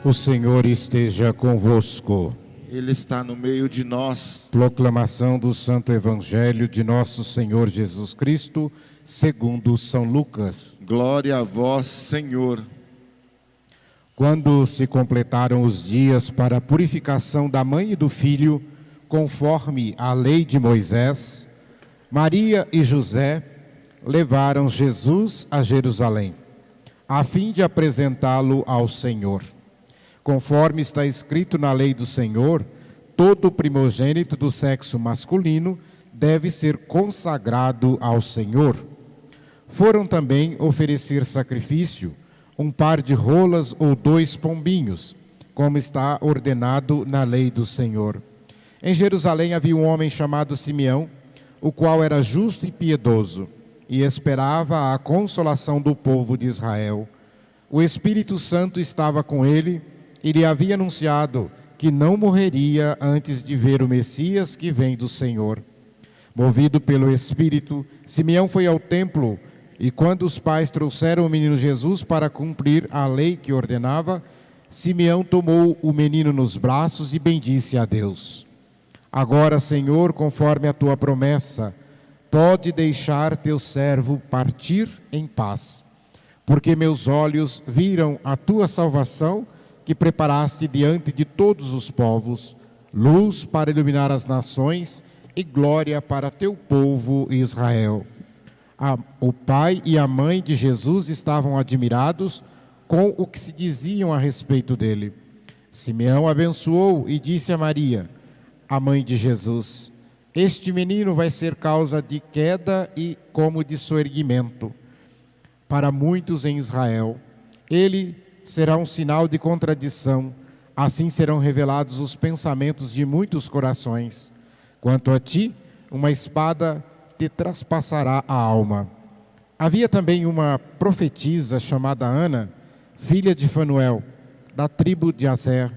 O Senhor esteja convosco. Ele está no meio de nós. Proclamação do Santo Evangelho de Nosso Senhor Jesus Cristo, segundo São Lucas. Glória a vós, Senhor. Quando se completaram os dias para a purificação da mãe e do filho, conforme a lei de Moisés, Maria e José levaram Jesus a Jerusalém, a fim de apresentá-lo ao Senhor. Conforme está escrito na lei do Senhor, todo primogênito do sexo masculino deve ser consagrado ao Senhor. Foram também oferecer sacrifício, um par de rolas ou 2 pombinhos, como está ordenado na lei do Senhor. Em Jerusalém havia um homem chamado Simeão, o qual era justo e piedoso, e esperava a consolação do povo de Israel. O Espírito Santo estava com ele, e lhe havia anunciado que não morreria antes de ver o Messias que vem do Senhor. Movido pelo Espírito, Simeão foi ao templo, e quando os pais trouxeram o menino Jesus para cumprir a lei que ordenava, Simeão tomou o menino nos braços e bendisse a Deus. Agora, Senhor, conforme a tua promessa, pode deixar teu servo partir em paz, porque meus olhos viram a tua salvação, que preparaste diante de todos os povos, luz para iluminar as nações e glória para teu povo Israel. O pai e a mãe de Jesus estavam admirados com o que se diziam a respeito dele. Simeão abençoou e disse a Maria, a mãe de Jesus: este menino vai ser causa de queda e como de soerguimento para muitos em Israel. Ele será um sinal de contradição, assim serão revelados os pensamentos de muitos corações. Quanto a ti, uma espada te traspassará a alma. Havia também uma profetisa chamada Ana, filha de Fanuel, da tribo de Aser.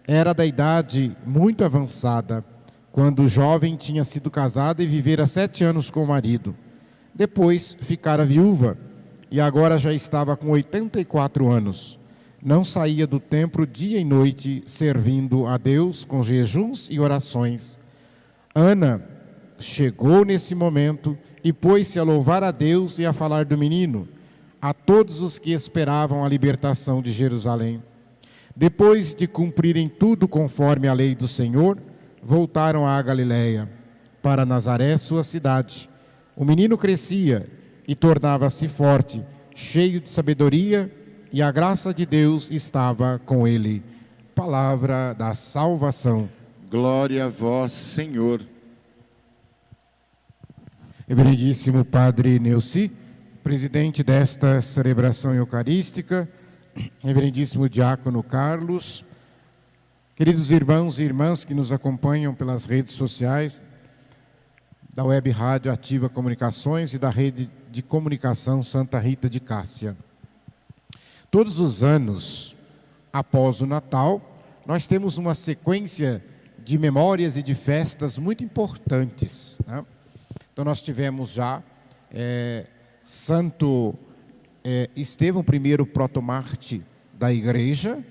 Era da idade muito avançada, quando o jovem tinha sido casada e vivera 7 anos com o marido. Depois ficara viúva e agora já estava com 84 anos. Não saía do templo dia e noite, servindo a Deus com jejuns e orações. Ana chegou nesse momento e pôs-se a louvar a Deus e a falar do menino, a todos os que esperavam a libertação de Jerusalém. Depois de cumprirem tudo conforme a lei do Senhor, voltaram à Galiléia, para Nazaré, sua cidade. O menino crescia e tornava-se forte, cheio de sabedoria, e a graça de Deus estava com ele. Palavra da salvação. Glória a vós, Senhor. Reverendíssimo Padre Neuci, presidente desta celebração eucarística, reverendíssimo Diácono Carlos, queridos irmãos e irmãs que nos acompanham pelas redes sociais, da Web Rádio Ativa Comunicações e da Rede de Comunicação Santa Rita de Cássia. Todos os anos, após o Natal, nós temos uma sequência de memórias e de festas muito importantes, né? Então nós tivemos já Santo Estevão I, protomarte da Igreja,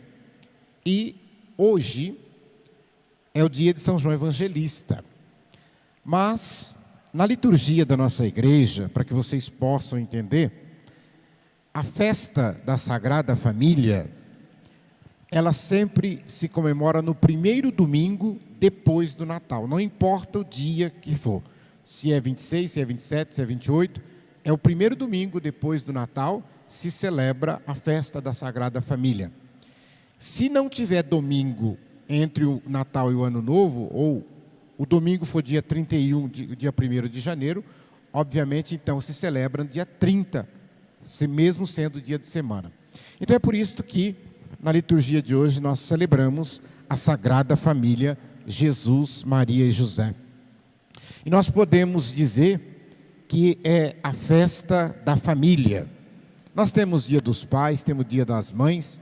e hoje é o dia de São João Evangelista. Mas, na liturgia da nossa igreja, para que vocês possam entender, a festa da Sagrada Família, ela sempre se comemora no primeiro domingo depois do Natal. Não importa o dia que for, se é 26, se é 27, se é 28, é o primeiro domingo depois do Natal, se celebra a festa da Sagrada Família. Se não tiver domingo entre o Natal e o Ano Novo, ou o domingo for dia 31, dia 1º de janeiro, obviamente então se celebra no dia 30, mesmo sendo dia de semana. Então é por isso que na liturgia de hoje nós celebramos a Sagrada Família, Jesus, Maria e José. E nós podemos dizer que é a festa da família. Nós temos dia dos pais, temos dia das mães,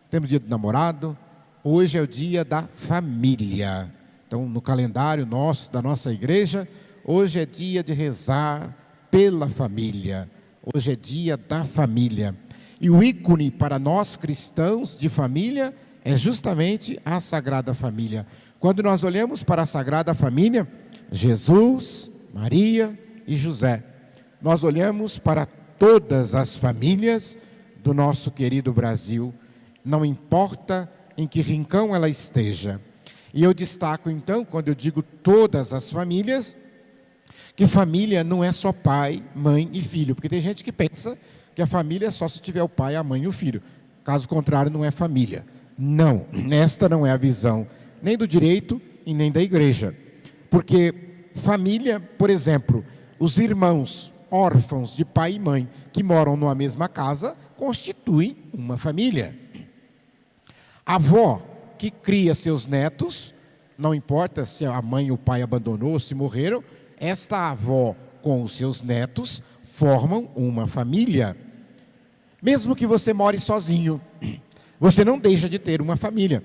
temos dia do namorado. Hoje é o dia da família. Então, no calendário nosso, da nossa igreja, hoje é dia de rezar pela família. Hoje é dia da família. E o ícone para nós cristãos de família é justamente a Sagrada Família. Quando nós olhamos para a Sagrada Família, Jesus, Maria e José, nós olhamos para todas as famílias do nosso querido Brasil, não importa em que rincão ela esteja. E eu destaco então, quando eu digo todas as famílias, que família não é só pai, mãe e filho, porque tem gente que pensa que a família é só se tiver o pai, a mãe e o filho. Caso contrário, não é família. Não, esta não é a visão nem do direito e nem da igreja. Porque família, por exemplo, os irmãos órfãos de pai e mãe que moram numa mesma casa constituem uma família. A avó que cria seus netos, não importa se a mãe e o pai abandonou, se morreram, esta avó com os seus netos formam uma família. Mesmo que você more sozinho, você não deixa de ter uma família.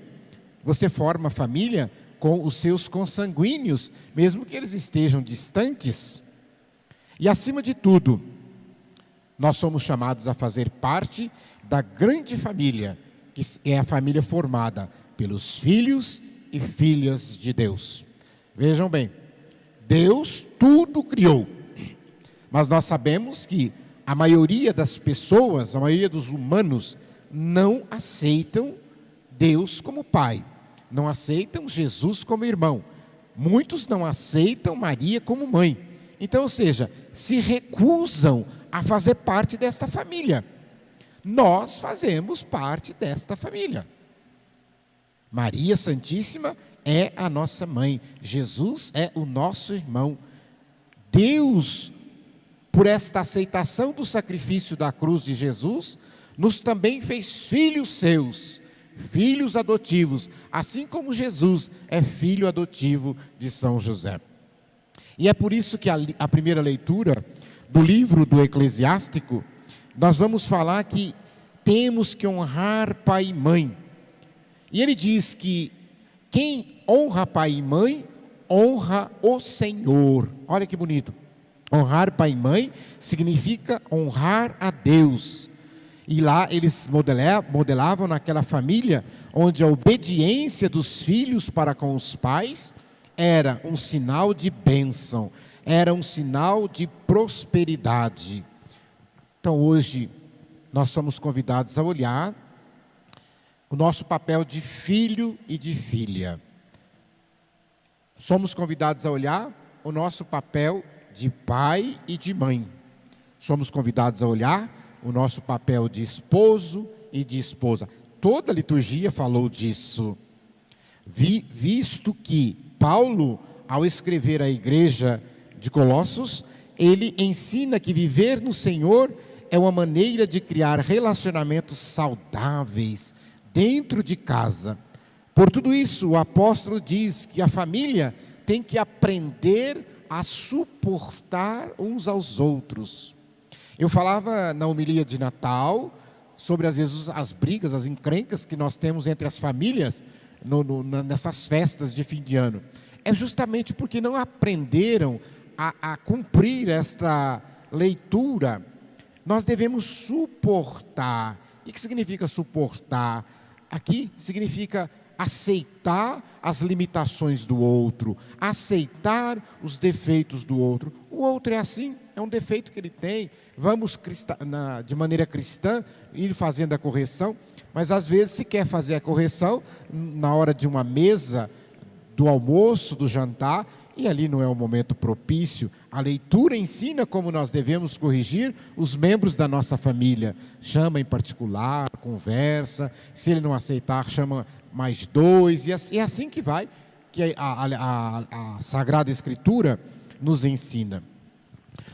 Você forma família com os seus consanguíneos, mesmo que eles estejam distantes. E acima de tudo, nós somos chamados a fazer parte da grande família, que é a família formada pelos filhos e filhas de Deus. Vejam bem, Deus tudo criou, mas nós sabemos que a maioria das pessoas, a maioria dos humanos, não aceitam Deus como Pai, não aceitam Jesus como irmão, muitos não aceitam Maria como mãe, então, ou seja, se recusam a fazer parte desta família. Nós fazemos parte desta família. Maria Santíssima é a nossa mãe, Jesus é o nosso irmão. Deus, por esta aceitação do sacrifício da cruz de Jesus, nos também fez filhos seus, filhos adotivos, assim como Jesus é filho adotivo de São José. E é por isso que a primeira leitura do livro do Eclesiástico, nós vamos falar que temos que honrar pai e mãe. E ele diz que quem honra pai e mãe, honra o Senhor. Olha que bonito. Honrar pai e mãe significa honrar a Deus. E lá eles modelavam naquela família onde a obediência dos filhos para com os pais era um sinal de bênção, era um sinal de prosperidade. Então hoje nós somos convidados a olhar o nosso papel de filho e de filha. Somos convidados a olhar o nosso papel de pai e de mãe. Somos convidados a olhar o nosso papel de esposo e de esposa. Toda a liturgia falou disso. Visto que Paulo, ao escrever à igreja de Colossos, ele ensina que viver no Senhor é uma maneira de criar relacionamentos saudáveis dentro de casa. Por tudo isso, o apóstolo diz que a família tem que aprender a suportar uns aos outros. Eu falava na homilia de Natal sobre, às vezes, as brigas, as encrencas que nós temos entre as famílias nessas festas de fim de ano. É justamente porque não aprenderam a cumprir esta leitura. Nós devemos suportar. O que significa suportar? Aqui significa aceitar as limitações do outro, aceitar os defeitos do outro. O outro é assim, é um defeito que ele tem. Vamos de maneira cristã ir fazendo a correção, mas às vezes se quer fazer a correção na hora de uma mesa, do almoço, do jantar, e ali não é o momento propício. A leitura ensina como nós devemos corrigir os membros da nossa família. Chama em particular, conversa, se ele não aceitar, chama mais dois, e é assim que vai, que a Sagrada Escritura nos ensina.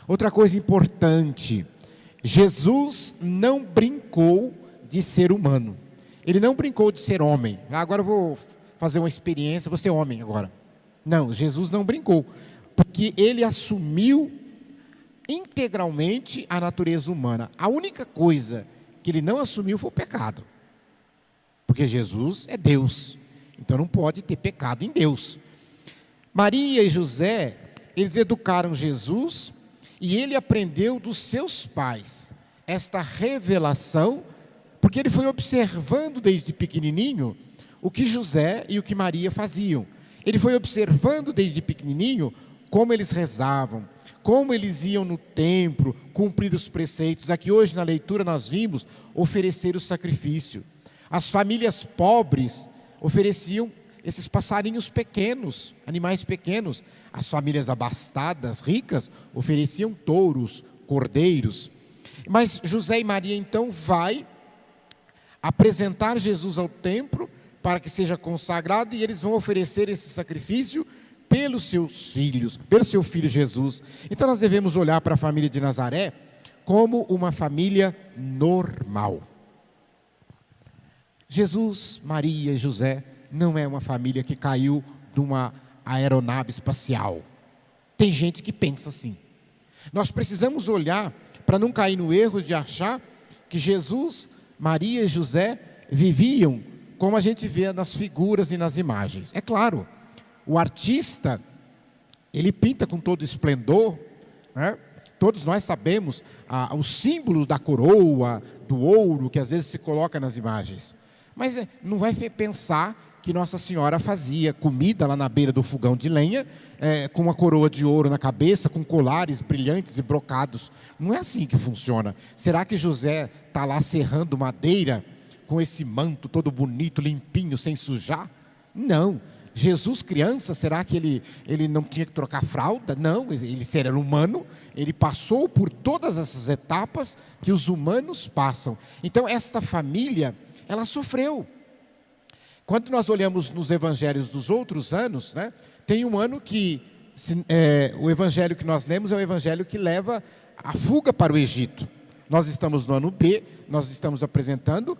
Outra coisa importante, Jesus não brincou de ser humano, ele não brincou de ser homem. Agora eu vou fazer uma experiência, vou ser homem agora. Não, Jesus não brincou, porque ele assumiu integralmente a natureza humana. A única coisa que ele não assumiu foi o pecado, porque Jesus é Deus, então não pode ter pecado em Deus. Maria e José, eles educaram Jesus e ele aprendeu dos seus pais esta revelação, porque ele foi observando desde pequenininho o que José e o que Maria faziam. Ele foi observando desde pequenininho como eles rezavam, como eles iam no templo, cumprir os preceitos. Aqui hoje na leitura nós vimos oferecer o sacrifício. As famílias pobres ofereciam esses passarinhos pequenos, animais pequenos. As famílias abastadas, ricas, ofereciam touros, cordeiros. Mas José e Maria então vai apresentar Jesus ao templo para que seja consagrado, e eles vão oferecer esse sacrifício pelos seus filhos, pelo seu filho Jesus. Então nós devemos olhar para a família de Nazaré como uma família normal. Jesus, Maria e José não é uma família que caiu de uma aeronave espacial. Tem gente que pensa assim. Nós precisamos olhar para não cair no erro de achar que Jesus, Maria e José viviam como a gente vê nas figuras e nas imagens. É claro, o artista, ele pinta com todo esplendor, né? Todos nós sabemos o símbolo da coroa, do ouro, que às vezes se coloca nas imagens. Mas não vai pensar que Nossa Senhora fazia comida lá na beira do fogão de lenha, com uma coroa de ouro na cabeça, com colares brilhantes e brocados. Não é assim que funciona. Será que José está lá serrando madeira com esse manto todo bonito, limpinho, sem sujar? Não. Jesus criança, será que ele não tinha que trocar fralda? Não, ele era humano, ele passou por todas essas etapas que os humanos passam. Então esta família, ela sofreu. Quando nós olhamos nos evangelhos dos outros anos, né, tem um ano que o evangelho que nós lemos é o evangelho que leva a fuga para o Egito. Nós estamos no ano B, nós estamos apresentando,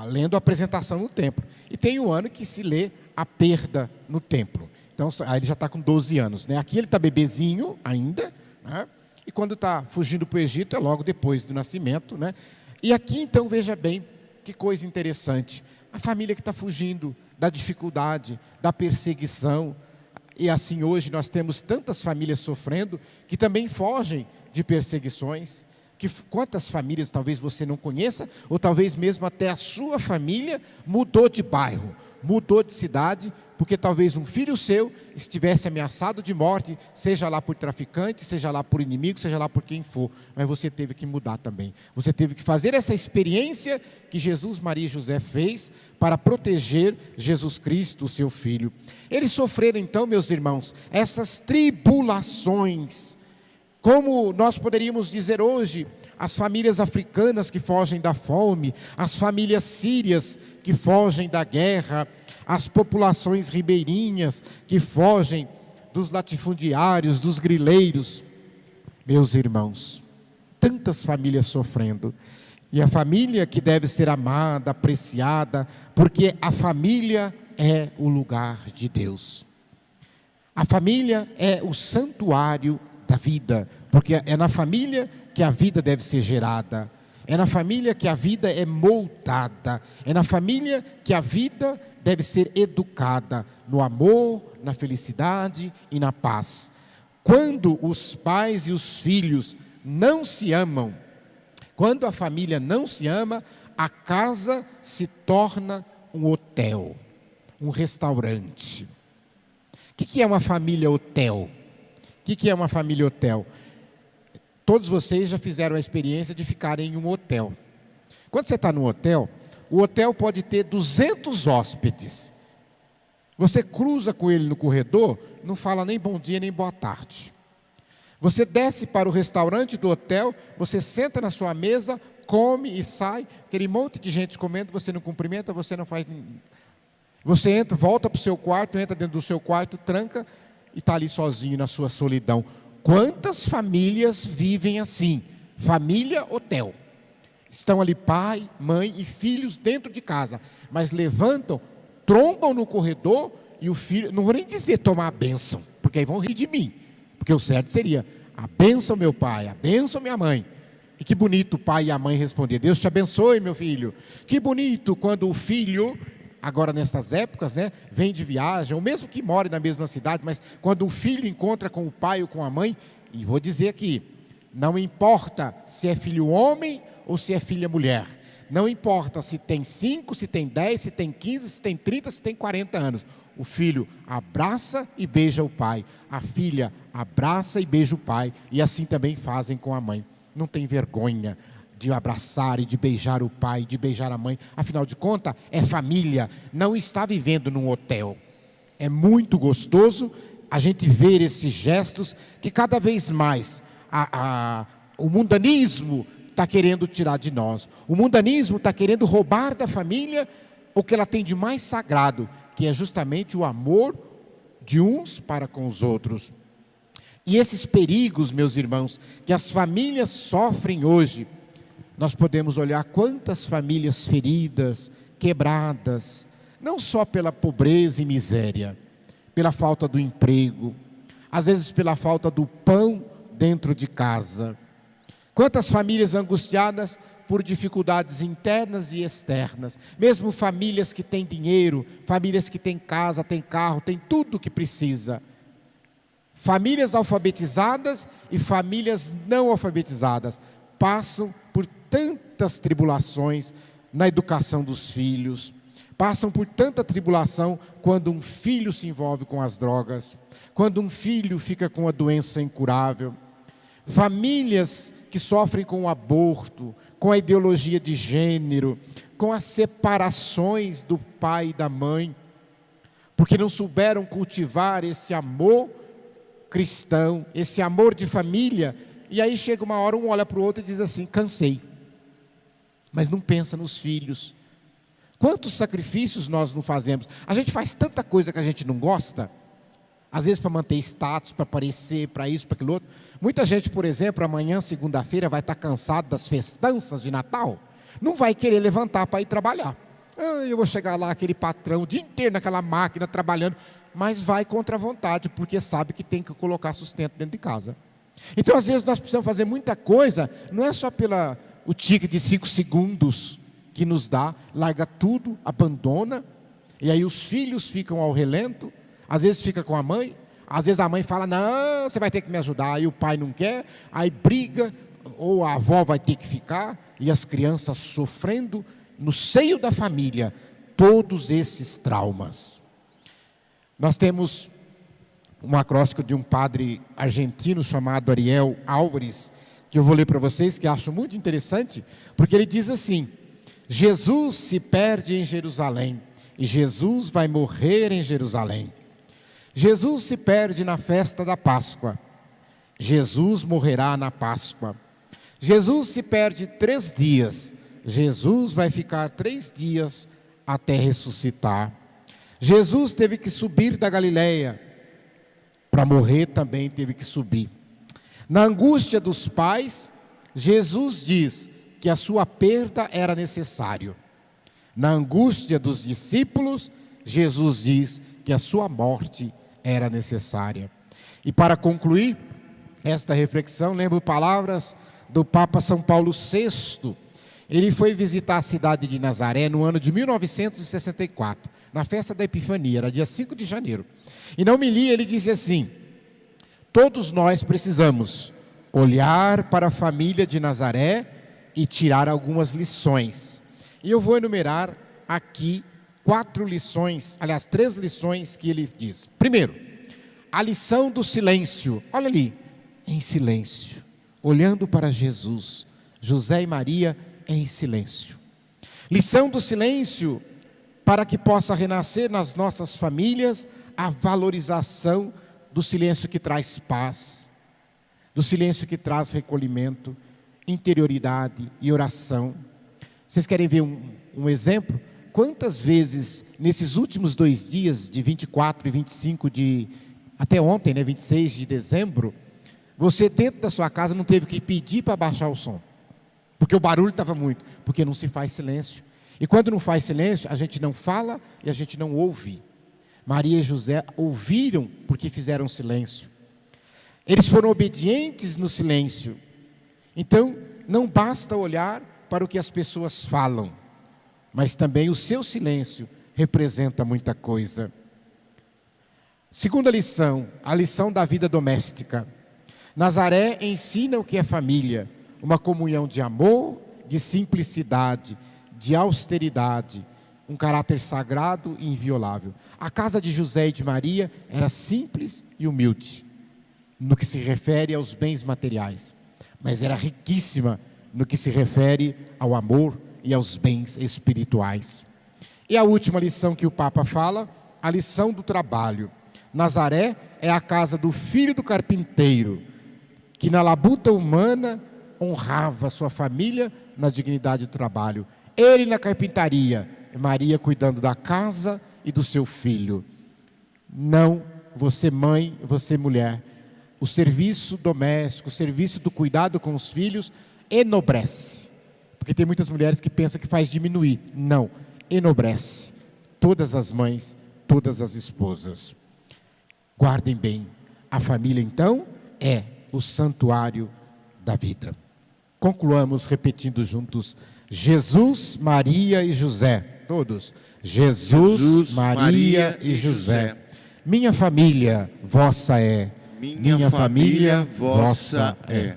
lendo a apresentação no templo. E tem um ano que se lê a perda no templo. Então, aí ele já está com 12 anos. Né? Aqui ele está bebezinho ainda, né? E quando está fugindo para o Egito é logo depois do nascimento. Né? E aqui então, veja bem, que coisa interessante. A família que está fugindo da dificuldade, da perseguição. E assim hoje nós temos tantas famílias sofrendo que também fogem de perseguições. Quantas famílias talvez você não conheça, ou talvez mesmo até a sua família mudou de bairro, mudou de cidade, porque talvez um filho seu estivesse ameaçado de morte, seja lá por traficante, seja lá por inimigo, seja lá por quem for, mas você teve que mudar também. Você teve que fazer essa experiência que Jesus, Maria e José fez para proteger Jesus Cristo, o seu filho. Eles sofreram então, meus irmãos, essas tribulações. Como nós poderíamos dizer hoje, as famílias africanas que fogem da fome, as famílias sírias que fogem da guerra, as populações ribeirinhas que fogem dos latifundiários, dos grileiros. Meus irmãos, tantas famílias sofrendo. E a família que deve ser amada, apreciada, porque a família é o lugar de Deus. A família é o santuário da vida, porque é na família que a vida deve ser gerada, é na família que a vida é moldada, é na família que a vida deve ser educada, no amor, na felicidade e na paz. Quando os pais e os filhos não se amam, quando a família não se ama, a casa se torna um hotel, um restaurante. O que é uma família hotel? O que é uma família hotel? Todos vocês já fizeram a experiência de ficar em um hotel. Quando você está no hotel, o hotel pode ter 200 hóspedes. Você cruza com ele no corredor, não fala nem bom dia nem boa tarde. Você desce para o restaurante do hotel, você senta na sua mesa, come e sai, aquele monte de gente comendo, você não cumprimenta, você não faz... Você entra, volta para o seu quarto, entra dentro do seu quarto, tranca e está ali sozinho na sua solidão. Quantas famílias vivem assim? Família hotel. Estão ali pai, mãe e filhos dentro de casa, mas levantam, trombam no corredor e o filho, não vou nem dizer tomar a bênção, porque aí vão rir de mim, porque o certo seria, a bênção meu pai, a bênção minha mãe. E que bonito o pai e a mãe responder, Deus te abençoe meu filho. Que bonito quando o filho, agora nessas épocas, né, vem de viagem, ou mesmo que more na mesma cidade, mas quando o filho encontra com o pai ou com a mãe, e vou dizer aqui, não importa se é filho homem ou se é filha mulher, Não importa se tem 5, se tem 10, se tem 15, se tem 30, se tem 40 anos. O filho abraça e beija o pai. A filha abraça e beija o pai. E assim também fazem com a mãe. Não tem vergonha de abraçar e de beijar o pai, de beijar a mãe. Afinal de contas, é família. Não está vivendo num hotel. É muito gostoso a gente ver esses gestos que cada vez mais o mundanismo está querendo tirar de nós. O mundanismo está querendo roubar da família o que ela tem de mais sagrado, que é justamente o amor de uns para com os outros. E esses perigos, meus irmãos, que as famílias sofrem hoje, nós podemos olhar quantas famílias feridas, quebradas, não só pela pobreza e miséria, pela falta do emprego, às vezes pela falta do pão dentro de casa. Quantas famílias angustiadas por dificuldades internas e externas, mesmo famílias que têm dinheiro, famílias que têm casa, têm carro, têm tudo o que precisa. Famílias alfabetizadas e famílias não alfabetizadas passam por tantas tribulações na educação dos filhos, passam por tanta tribulação quando um filho se envolve com as drogas, quando um filho fica com a doença incurável. Famílias que sofrem com o aborto, com a ideologia de gênero, com as separações do pai e da mãe, porque não souberam cultivar esse amor cristão, esse amor de família, e aí chega uma hora, um olha para o outro e diz assim, cansei, mas não pensa nos filhos. Quantos sacrifícios nós não fazemos? A gente faz tanta coisa que a gente não gosta, às vezes para manter status, para aparecer, para isso, para aquilo outro. Muita gente, por exemplo, amanhã, segunda-feira, vai estar cansado das festanças de Natal, não vai querer levantar para ir trabalhar. Eu vou chegar lá, aquele patrão, o dia inteiro naquela máquina, trabalhando, mas vai contra a vontade, porque sabe que tem que colocar sustento dentro de casa. Então, às vezes, nós precisamos fazer muita coisa, não é só pelo ticket de 5 segundos que nos dá, larga tudo, abandona, e aí os filhos ficam ao relento, às vezes fica com a mãe, às vezes a mãe fala, não, você vai ter que me ajudar, aí o pai não quer, aí briga, ou a avó vai ter que ficar, e as crianças sofrendo no seio da família, todos esses traumas. Nós temos um acróstico de um padre argentino chamado Ariel Álvares, que eu vou ler para vocês, que acho muito interessante, porque ele diz assim, Jesus se perde em Jerusalém, e Jesus vai morrer em Jerusalém. Jesus se perde na festa da Páscoa, Jesus morrerá na Páscoa. Jesus se perde 3 dias, Jesus vai ficar 3 dias até ressuscitar. Jesus teve que subir da Galileia, para morrer também teve que subir. Na angústia dos pais, Jesus diz que a sua perda era necessário. Na angústia dos discípulos, Jesus diz que a sua morte era necessária. E para concluir esta reflexão, lembro palavras do Papa São Paulo VI. Ele foi visitar a cidade de Nazaré no ano de 1964, na festa da Epifania, era dia 5 de janeiro. E na homilia ele disse assim, todos nós precisamos olhar para a família de Nazaré e tirar algumas lições. E eu vou enumerar aqui 3 lições que ele diz. Primeiro, a lição do silêncio. Olha ali, em silêncio, olhando para Jesus, José e Maria em silêncio. Lição do silêncio, para que possa renascer nas nossas famílias a valorização do silêncio que traz paz, do silêncio que traz recolhimento, interioridade e oração. Vocês querem ver um exemplo? Quantas vezes, nesses últimos 2 dias, de 24 e 25 até ontem, 26 de dezembro, você dentro da sua casa não teve que pedir para baixar o som, porque o barulho estava muito, porque não se faz silêncio. E quando não faz silêncio, a gente não fala e a gente não ouve. Maria e José ouviram porque fizeram silêncio. Eles foram obedientes no silêncio. Então, não basta olhar para o que as pessoas falam, mas também o seu silêncio representa muita coisa. Segunda lição, a lição da vida doméstica. Nazaré ensina o que é família, uma comunhão de amor, de simplicidade, de austeridade, um caráter sagrado e inviolável. A casa de José e de Maria era simples e humilde, no que se refere aos bens materiais, mas era riquíssima no que se refere ao amor e aos bens espirituais. E a última lição que o Papa fala, a lição do trabalho. Nazaré é a casa do filho do carpinteiro, que na labuta humana honrava sua família na dignidade do trabalho. Ele na carpintaria, Maria cuidando da casa e do seu filho. Não, você mãe, você mulher, o serviço doméstico, o serviço do cuidado com os filhos enobrece. Porque tem muitas mulheres que pensam que faz diminuir. Não, enobrece. Todas as mães, todas as esposas. Guardem bem, a família então é o santuário da vida. Concluamos repetindo juntos: Jesus, Maria e José. Todos. Jesus, Maria e José. Minha família, vossa é. Minha família, vossa é.